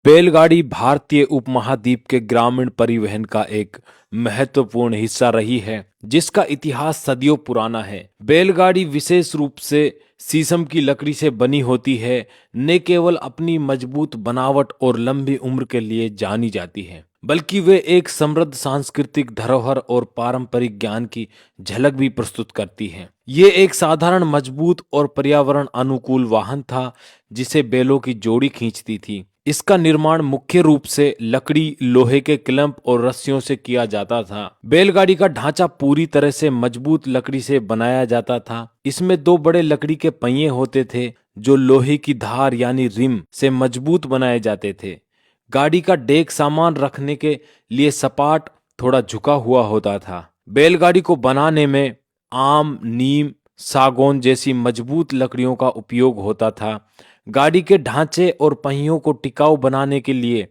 बैलगाड़ी भारतीय उपमहाद्वीप के ग्रामीण परिवहन का एक महत्वपूर्ण हिस्सा रही है, जिसका इतिहास सदियों पुराना है। बैलगाड़ी विशेष रूप से शीशम की लकड़ी से बनी होती है, न केवल अपनी मजबूत बनावट और लंबी उम्र के लिए जानी जाती है, बल्कि वे एक समृद्ध सांस्कृतिक धरोहर और पारंपरिक ज्ञान की झलक भी प्रस्तुत करती हैं। ये एक साधारण, मजबूत और पर्यावरण अनुकूल वाहन था, जिसे बैलों की जोड़ी खींचती थी। इसका निर्माण मुख्य रूप से लकड़ी, लोहे के क्लैंप और रस्सियों से किया जाता था। बैलगाड़ी का ढांचा पूरी तरह से मजबूत लकड़ी से बनाया जाता था। इसमें दो बड़े लकड़ी के पहिए होते थे, जो लोहे की धार यानी रिम से मजबूत बनाए जाते थे। गाड़ी का डेक सामान रखने के लिए सपाट, थोड़ा झुका हुआ होता था। बैलगाड़ी को बनाने में आम, नीम, सागौन जैसी मजबूत लकड़ियों का उपयोग होता था। गाड़ी के ढांचे और पहियों को टिकाऊ बनाने के लिए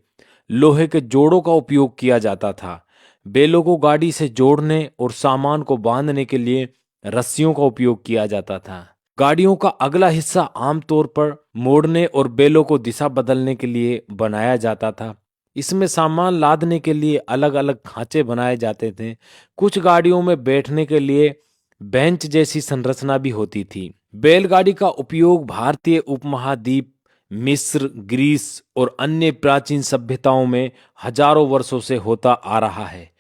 लोहे के जोड़ों का उपयोग किया जाता था। बैलों को गाड़ी से जोड़ने और सामान को बांधने के लिए रस्सियों का उपयोग किया जाता था। गाड़ियों का अगला हिस्सा आमतौर पर मोड़ने और बैलों को दिशा बदलने के लिए बनाया जाता था। इसमें सामान लादने के लिए अलग अलग खांचे बनाए जाते थे। कुछ गाड़ियों में बैठने के लिए बेंच जैसी संरचना भी होती थी। बैलगाड़ी का उपयोग भारतीय उपमहाद्वीप, मिस्र, ग्रीस और अन्य प्राचीन सभ्यताओं में हजारों वर्षों से होता आ रहा है।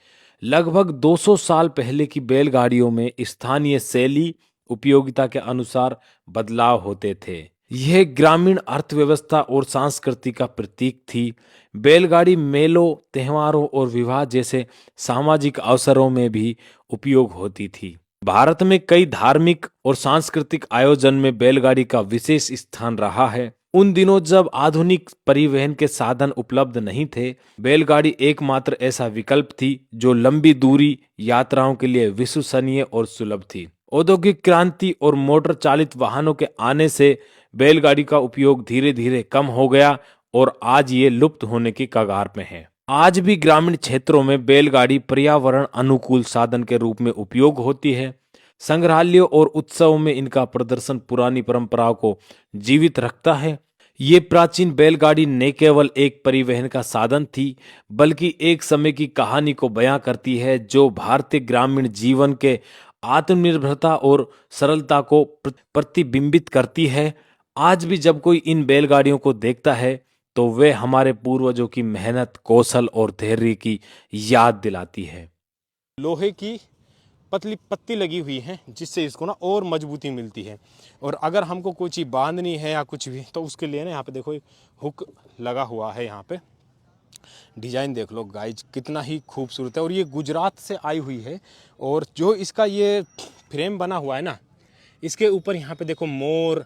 लगभग 200 साल पहले की बैलगाड़ियों में स्थानीय शैली, उपयोगिता के अनुसार बदलाव होते थे। यह ग्रामीण अर्थव्यवस्था और संस्कृति का प्रतीक थी। बैलगाड़ी मेलों, त्योहारों और विवाह जैसे सामाजिक अवसरों में भी उपयोग होती थी। भारत में कई धार्मिक और सांस्कृतिक आयोजन में बैलगाड़ी का विशेष स्थान रहा है। उन दिनों जब आधुनिक परिवहन के साधन उपलब्ध नहीं थे, बैलगाड़ी एकमात्र ऐसा विकल्प थी जो लंबी दूरी यात्राओं के लिए विश्वसनीय और सुलभ थी। औद्योगिक क्रांति और मोटर चालित वाहनों के आने से बैलगाड़ी का उपयोग धीरे धीरे कम हो गया और आज ये लुप्त होने की कगार में है। आज भी ग्रामीण क्षेत्रों में बैलगाड़ी पर्यावरण अनुकूल साधन के रूप में उपयोग होती है। संग्रहालयों और उत्सवों में इनका प्रदर्शन पुरानी परंपराओं को जीवित रखता है। ये प्राचीन बैलगाड़ी न केवल एक परिवहन का साधन थी, बल्कि एक समय की कहानी को बयां करती है, जो भारतीय ग्रामीण जीवन के आत्मनिर्भरता और सरलता को प्रतिबिंबित करती है। आज भी जब कोई इन बैलगाड़ियों को देखता है, तो वे हमारे पूर्वजों की मेहनत, कौशल और धैर्य की याद दिलाती है। लोहे की पतली पत्ती लगी हुई है, जिससे इसको ना और मजबूती मिलती है। और अगर हमको कोई चीज़ बांधनी है या कुछ भी, तो उसके लिए ना यहाँ पे देखो एक हुक लगा हुआ है। यहाँ पे डिजाइन देख लो गाइज, कितना ही खूबसूरत है। और ये गुजरात से आई हुई है। और जो इसका ये फ्रेम बना हुआ है ना, इसके ऊपर यहाँ पे देखो मोर,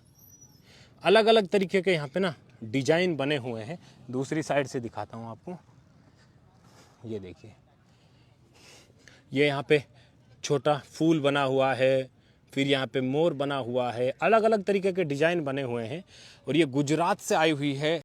अलग अलग तरीके के यहाँ पे ना डिजाइन बने हुए हैं। दूसरी साइड से दिखाता हूँ आपको, ये देखिए, ये यहाँ पे छोटा फूल बना हुआ है, फिर यहाँ पे मोर बना हुआ है, अलग अलग तरीके के डिजाइन बने हुए हैं। और ये गुजरात से आई हुई है।